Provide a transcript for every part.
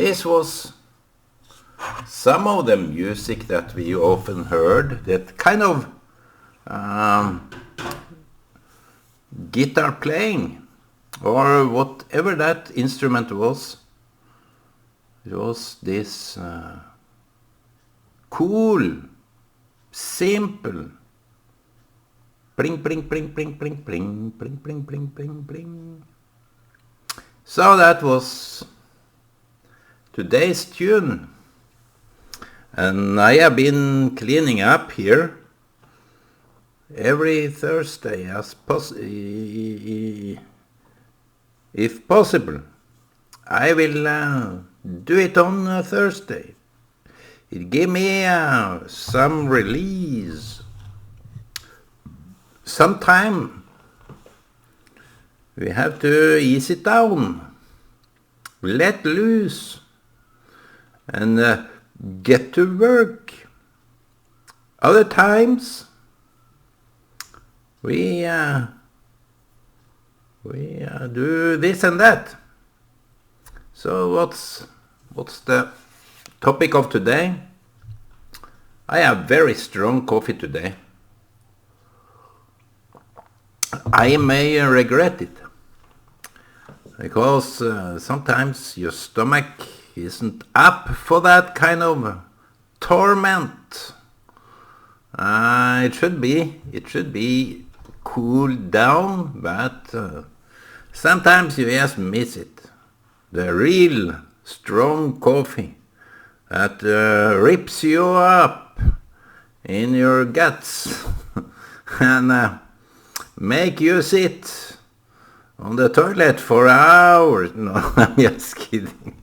This was some of the music that we often heard, that kind of guitar playing, or whatever that instrument was. It was this cool, simple, pling, pling, pling, pling, pling, pling, pling, pling, pling, pling, pling. So that was today's tune. And I have been cleaning up here every Thursday if possible. I will do it on Thursday. It gave me some release, some time. We have to ease it down, let loose, and get to work. Other times we do this and that. So what's the topic of today? I have very strong coffee today. I may regret it, because sometimes your stomach isn't up for that kind of torment. It should be cooled down, but sometimes you just miss it. The real strong coffee that rips you up in your guts and make you sit on the toilet for hours. No, I'm just kidding.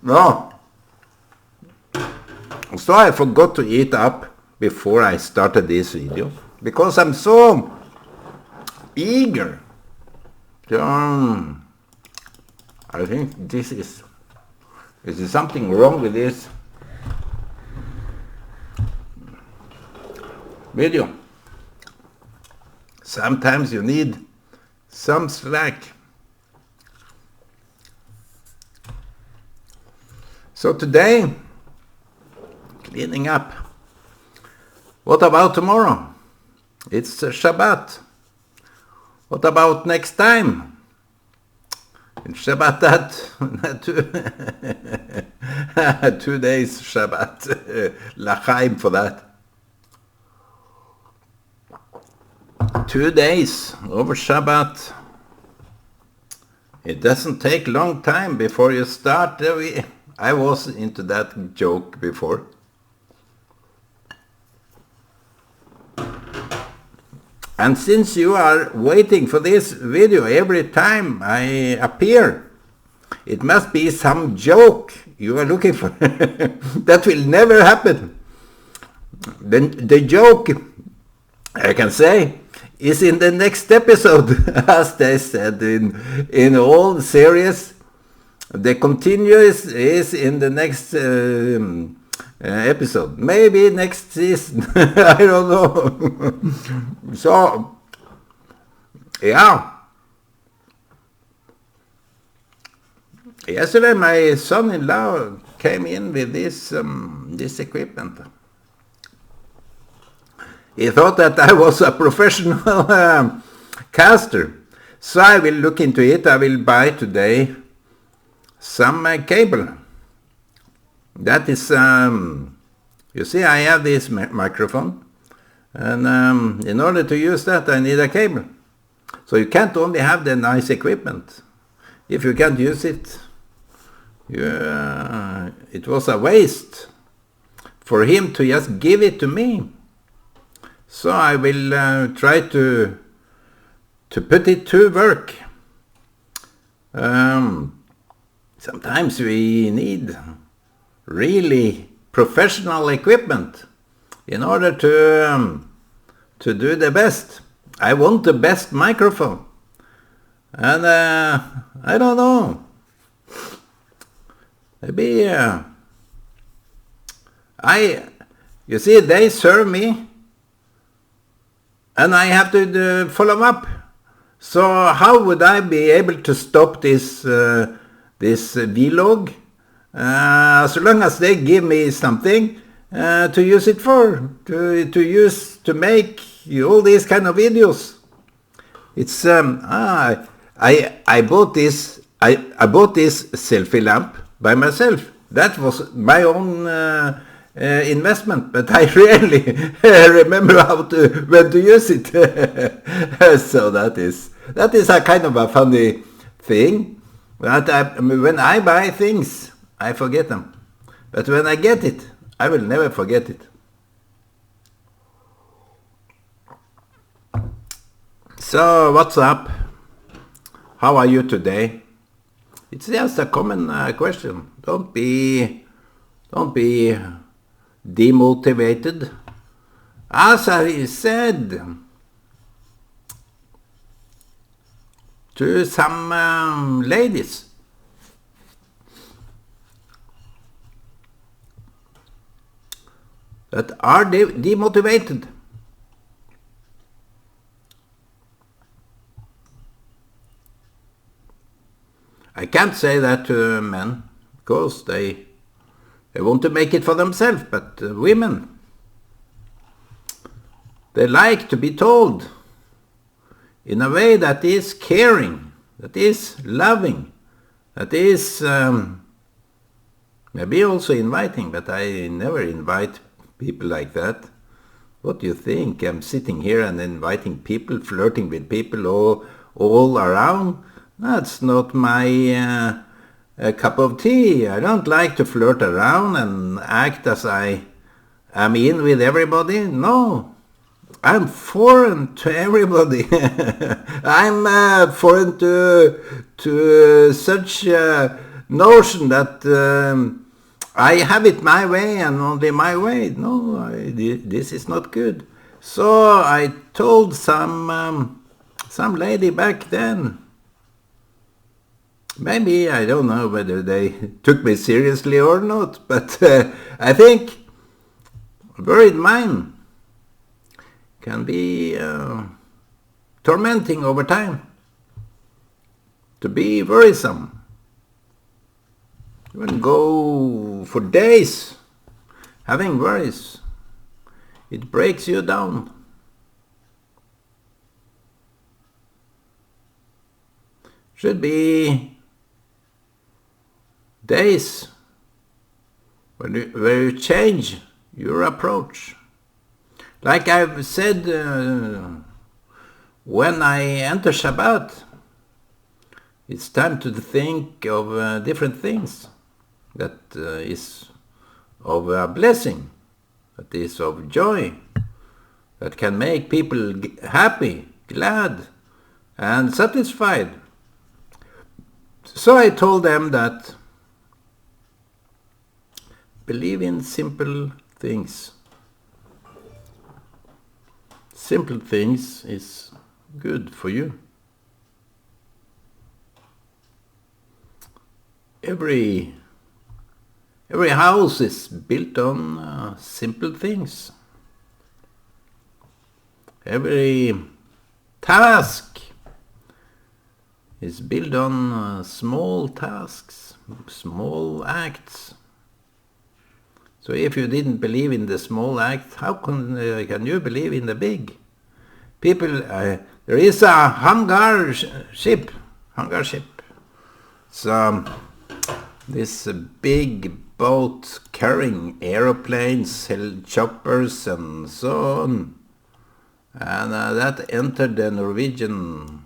No. So I forgot to eat up before I started this video, because I'm so eager. I think this is something wrong with this video. Sometimes you need some slack. So today, cleaning up. What about tomorrow? It's Shabbat. What about next time? It's Shabbat that 2 days Shabbat. L'chaim for that. 2 days over Shabbat. It doesn't take long time before you start. I was into that joke before. And since you are waiting for this video every time I appear, it must be some joke you are looking for. That will never happen. The joke, I can say, is in the next episode, as they said in all series. The continuous is in the next episode. Maybe next season. I don't know. So, yeah. Yesterday my son-in-law came in with this equipment. He thought that I was a professional caster. So I will look into it. I will buy today some cable. That is, you see, I have this microphone, and in order to use that I need a cable. So you can't only have the nice equipment. If you can't use it, it was a waste for him to just give it to me. So I will try to put it to work. Sometimes we need really professional equipment in order to do the best. I want the best microphone. And I don't know. Maybe you see, they serve me and I have to follow up. So how would I be able to stop this vlog? As long as they give me something to use it for, to make all these kind of videos. It's I bought this selfie lamp by myself. That was my own investment, but I really remember when to use it. So that is a kind of a funny thing. That when I buy things, I forget them, but when I get it, I will never forget it. So what's up? How are you today? It's just a common question. Don't be demotivated. As I said to some ladies, that are demotivated. I can't say that to men, because they want to make it for themselves, but women, they like to be told in a way that is caring, that is loving, that is maybe also inviting, but I never invite people like that. What do you think? I'm sitting here and inviting people, flirting with people all around? That's not my cup of tea. I don't like to flirt around and act as I am in with everybody. No, I'm foreign to everybody. I'm foreign to such notion that I have it my way and only my way. No, this is not good. So I told some lady back then. Maybe, I don't know whether they took me seriously or not, but I think a worried mind can be tormenting over time, to be worrisome. You can go for days having worries. It breaks you down. Should be days where you change your approach. Like I've said, when I enter Shabbat, it's time to think of different things that is of a blessing, that is of joy, that can make people happy, glad, and satisfied. So I told them that believe in simple things. Simple things is good for you. Every house is built on simple things. Every task is built on small tasks, small acts. So if you didn't believe in the small act, how can you believe in the big? People, there is a hangar ship. So this big boat carrying aeroplanes, helicopters, and so on, and that entered the Norwegian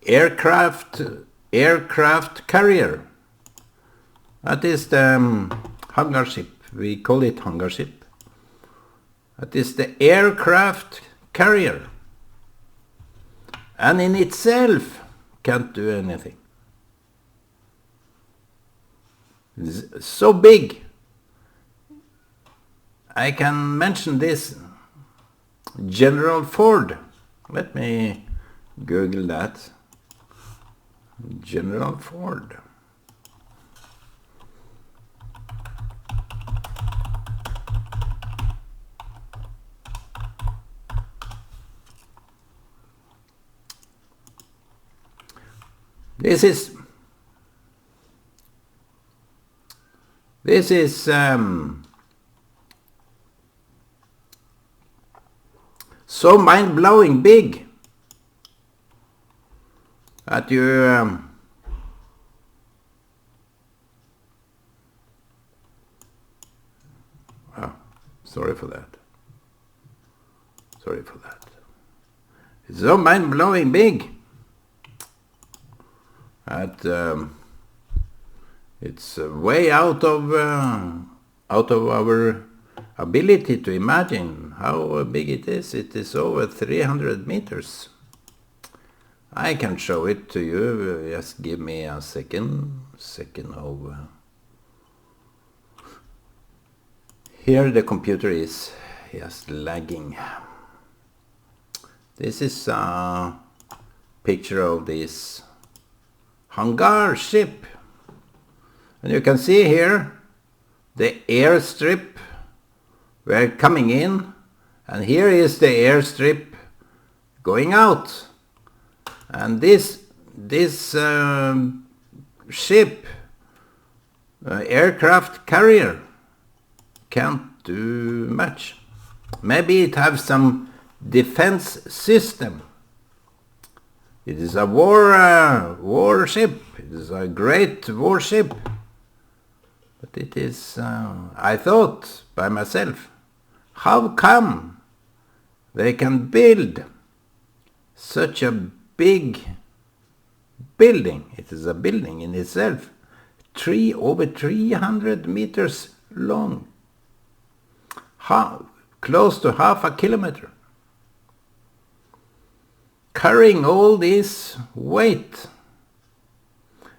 aircraft carrier. That is the hangar ship. We call it hangar ship. That is the aircraft carrier. And in itself can't do anything. It's so big. I can mention this. General Ford. Let me Google that. General Ford. This is so mind-blowing big that you sorry for that. It's so mind-blowing big that it's way out of our ability to imagine how big it is. It is over 300 meters. I can show it to you. Just give me a second of... Here the computer is just lagging. This is a picture of this hangar ship. And you can see here the airstrip we're coming in, and here is the airstrip going out. And this ship, aircraft carrier, can't do much. Maybe it has some defense system. It is a warship. It is a great warship. But it is, I thought by myself, how come they can build such a big building? It is a building in itself, over 300 meters long, close to half a kilometer, carrying all this weight.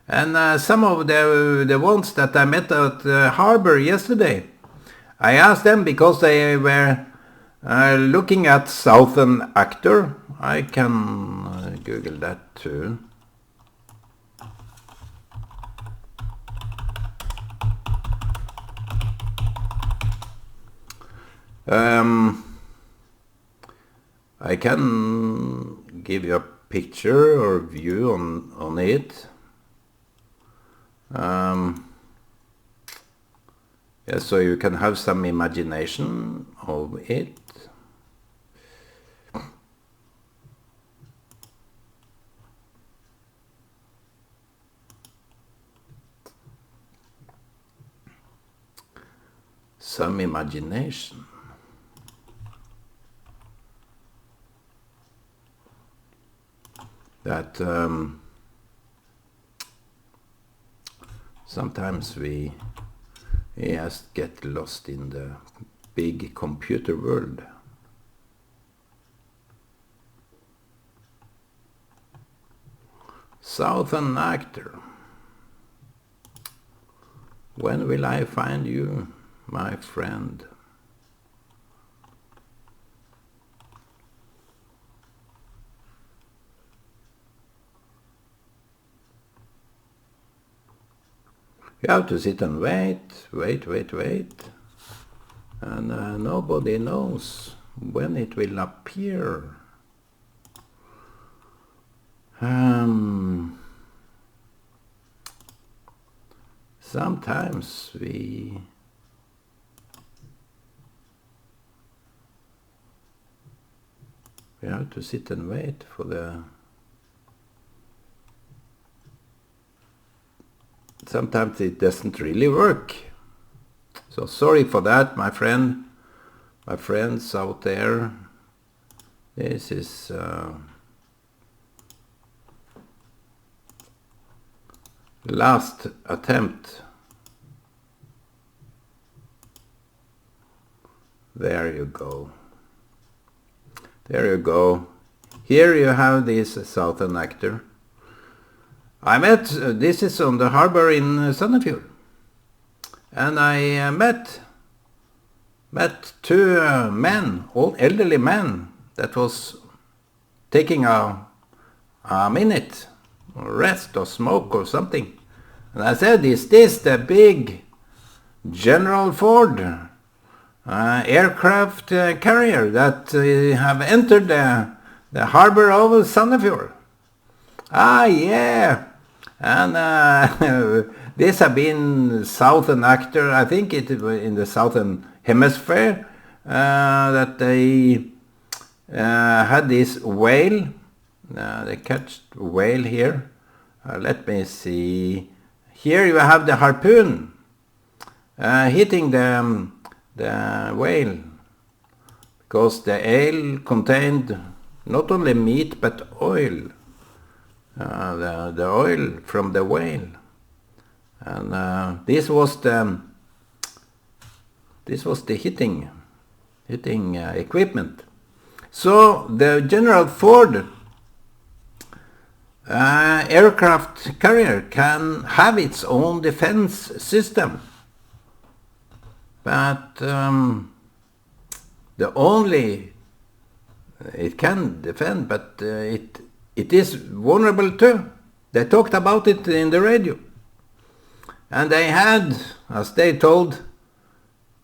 And some of the ones that I met at the harbor yesterday, I asked them because they were looking at Southern Actor. I can Google that too. I can give you a picture or view on it. Yeah, so you can have some imagination of it. Some imagination. That sometimes we just get lost in the big computer world. Southern Actor. When will I find you, my friend? You have to sit and wait. And nobody knows when it will appear. Sometimes we have to sit and wait for the... Sometimes it doesn't really work. So sorry for that, my friends out there. This is last attempt There you go. There you go. Here you have this southern actor. I met, this is on the harbor in Sandefjord. And I met two men, old elderly men, that was taking a minute, or rest or smoke or something. And I said, is this the big General Ford aircraft carrier that have entered the harbor of Sandefjord? Ah, yeah. And this have been southern actor, I think it in the southern hemisphere, that they had this whale. They catch whale here. Let me see. Here you have the harpoon hitting the whale, because the ale contained not only meat but oil. The oil from the whale, and this was the hitting equipment. So the General Ford aircraft carrier can have its own defense system, but it can defend, but it is vulnerable too. They talked about it in the radio. And they had, as they told,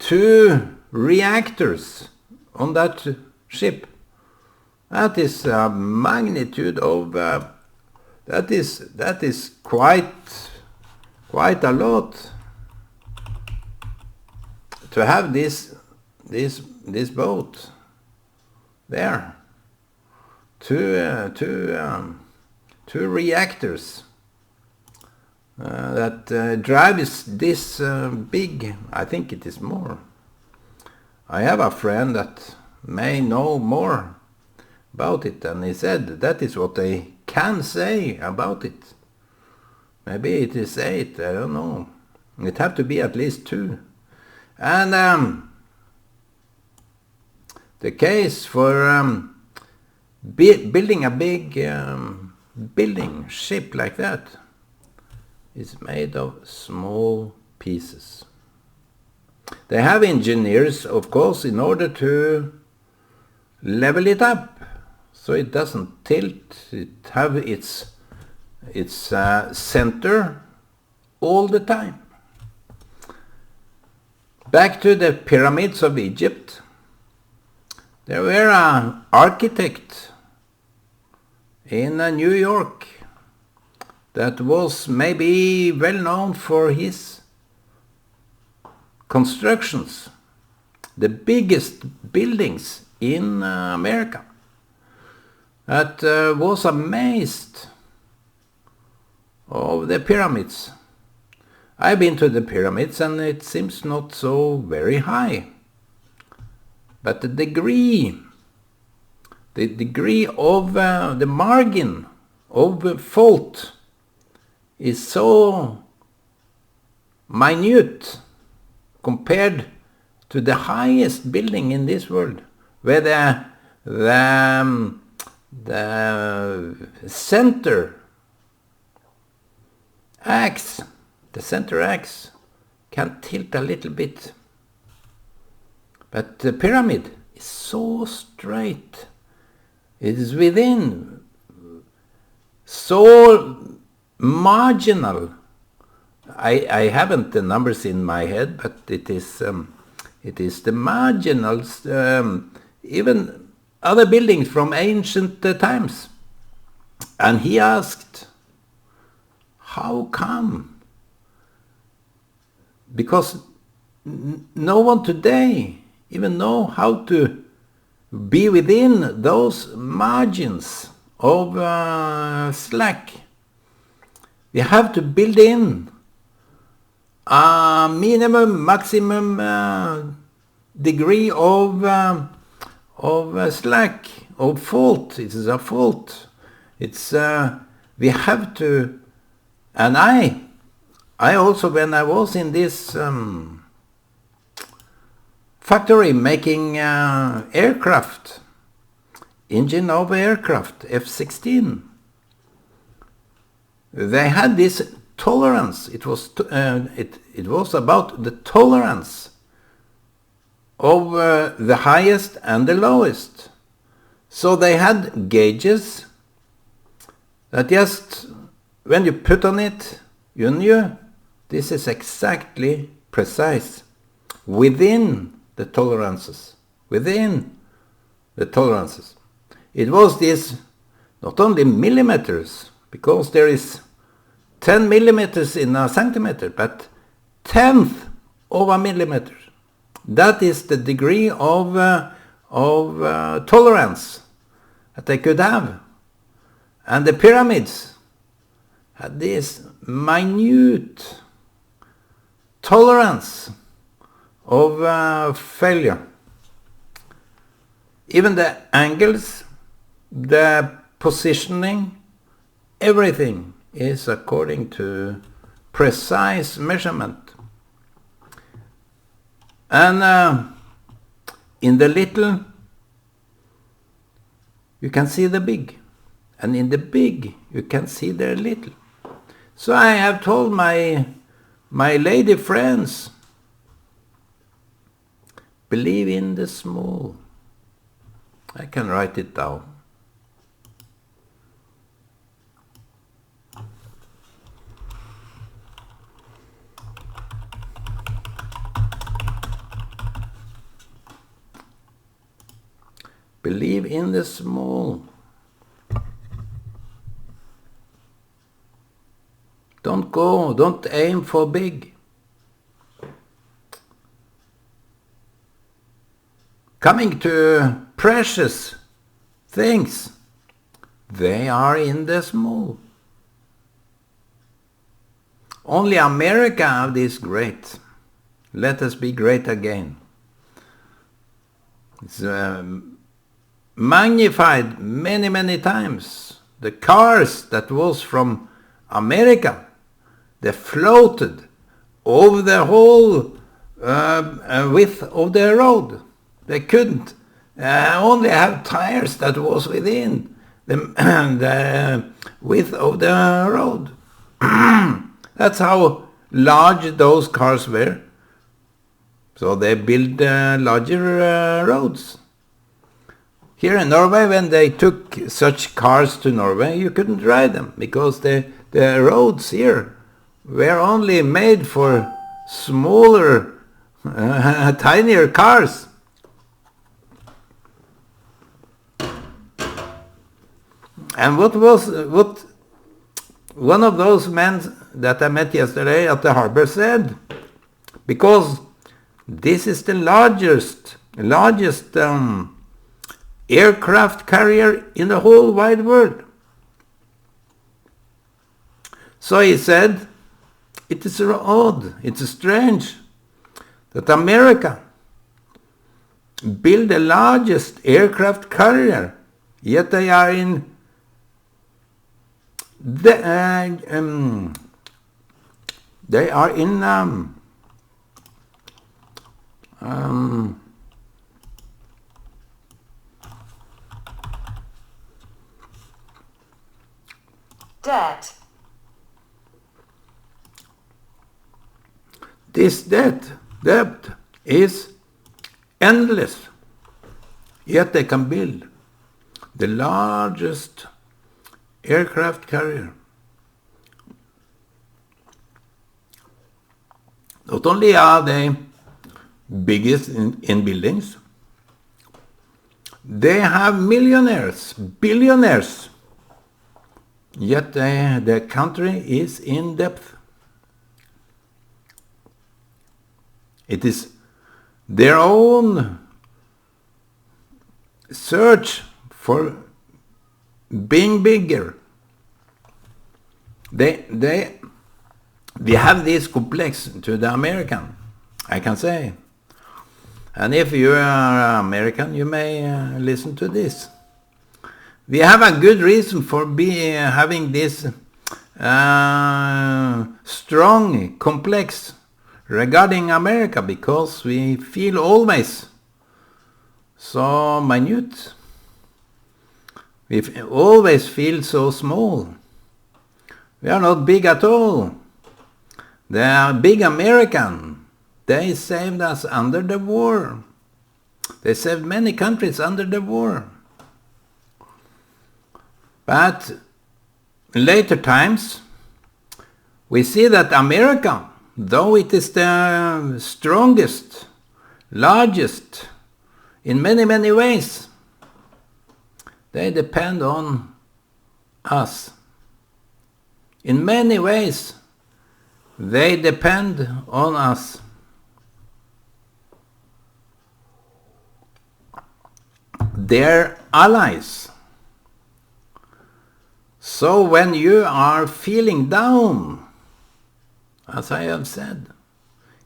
2 reactors on that ship. That is a magnitude of, that is quite a lot. To have this boat there. Two reactors that drives this big. I think it is more. I have a friend that may know more about it, and he said that is what they can say about it. Maybe it is 8, I don't know. It have to be at least 2. And the case for building a big building ship like that is made of small pieces. They have engineers, of course, in order to level it up so it doesn't tilt. It have its center all the time. Back to the pyramids of Egypt. There were an architect in New York that was maybe well known for his constructions, the biggest buildings in America, that was amazed of the pyramids. I've been to the pyramids and it seems not so very high, but the degree of the margin of fault is so minute compared to the highest building in this world, where the center axe can tilt a little bit. But the pyramid is so straight. It is within so marginal. I haven't the numbers in my head, but it is the marginals, even other buildings from ancient times. And he asked, how come? Because no one today even know how to be within those margins of slack. We have to build in a minimum, maximum degree of slack, of fault. It is a fault. It's we have to, and I also, when I was in this factory making aircraft, engine of aircraft, F-16. They had this tolerance. It was about the tolerance of the highest and the lowest. So they had gauges that just when you put on it, you knew this is exactly precise within the tolerances. Within the tolerances. It was this not only millimeters, because there is 10 millimeters in a centimeter, but tenth of a millimeter. That is the degree of tolerance that they could have. And the pyramids had this minute tolerance of failure. Even the angles, the positioning, everything is according to precise measurement. And in the little, you can see the big. And in the big, you can see the little. So I have told my lady friends, believe in the small. I can write it down. Believe in the small. Don't aim for big. Coming to precious things, they are in the small. Only America have this great. Let us be great again. It's magnified many, many times. The cars that was from America, they floated over the whole width of the road. They couldn't only have tires that was within the width of the road. That's how large those cars were. So they built larger roads. Here in Norway, when they took such cars to Norway, you couldn't ride them because the roads here were only made for smaller, tinier cars. And what one of those men that I met yesterday at the harbor said, because this is the largest aircraft carrier in the whole wide world. So he said, it is odd, it's strange that America built the largest aircraft carrier, yet they are in debt. This debt is endless, yet they can build the largest aircraft carrier. Not only are they biggest in buildings, they have millionaires, billionaires, yet the country is in debt. It is their own search for being bigger. They have this complex to the American, I can say. And if you are American, you may listen to this. We have a good reason for having this strong complex regarding America, because we feel always so minute. We always feel so small. We are not big at all. They are big American. They saved us under the war. They saved many countries under the war. But in later times, we see that America, though it is the strongest, largest, in many, many ways, they depend on us. In many ways, they depend on us. They're allies. So when you are feeling down, as I have said,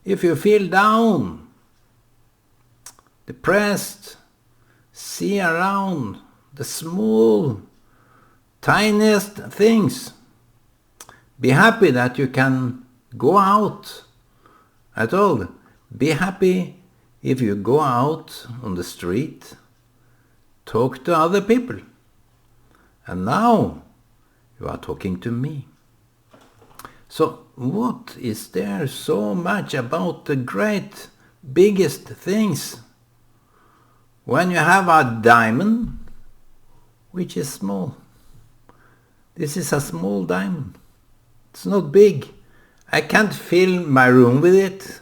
if you feel down, depressed, see around the small, tiniest things. Be happy that you can go out at all. Be happy if you go out on the street, talk to other people. And now you are talking to me. So what is there so much about the great, biggest things? When you have a diamond, which is small. This is a small diamond. It's not big. I can't fill my room with it.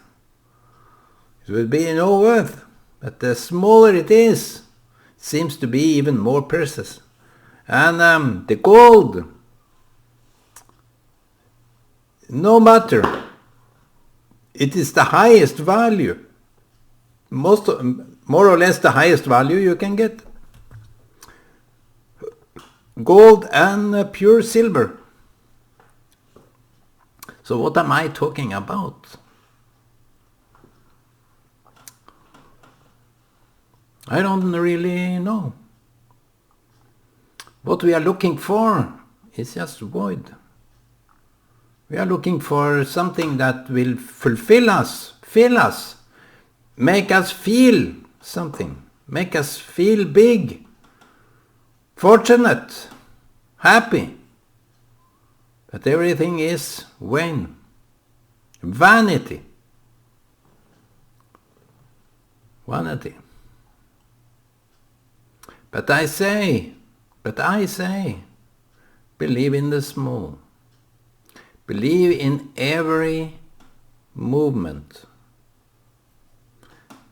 It will be no worth. But the smaller it is, it seems to be even more precious. And the gold, no matter, it is the highest value. More or less the highest value you can get. Gold and pure silver. So what am I talking about? I don't really know. What we are looking for is just void. We are looking for something that will fulfill us, fill us, make us feel something, make us feel big, fortunate, happy. But everything is vain, vanity, vanity. But I say, believe in the small. Believe in every movement.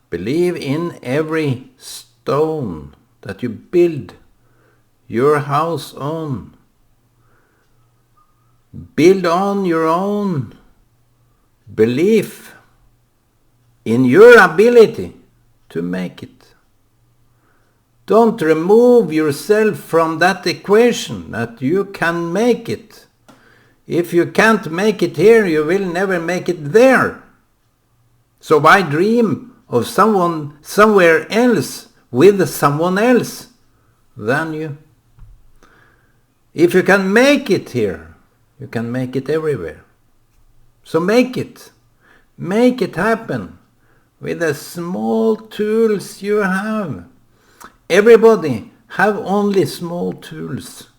Believe in every stone that you build your house on. Build on your own belief in your ability to make it. Don't remove yourself from that equation that you can make it. If you can't make it here, you will never make it there. So why dream of someone somewhere else with someone else than you? If you can make it here, you can make it everywhere. So make it. Make it happen with the small tools you have. Everybody have only small tools.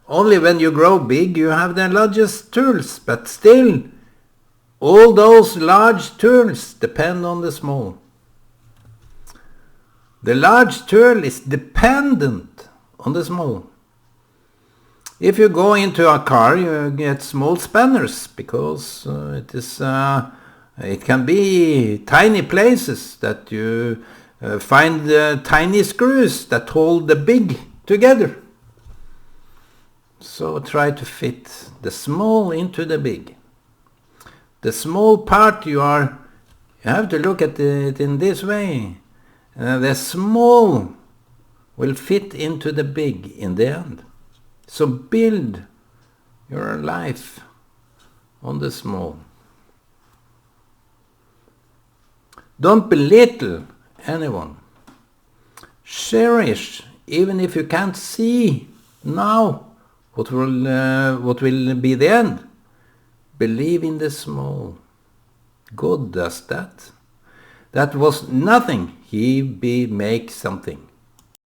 Only when you grow big you have the largest tools, but still all those large tools depend on the small. The large tool is dependent on the small. If you go into a car, you get small spanners because it can be tiny places that you find tiny screws that hold the big together. So try to fit the small into the big. The small part you have to look at it in this way. The small will fit into the big in the end. So build your life on the small. Don't belittle anyone. Cherish, even if you can't see now what will be the end. Believe in the small. God does that. That was nothing. He be make something.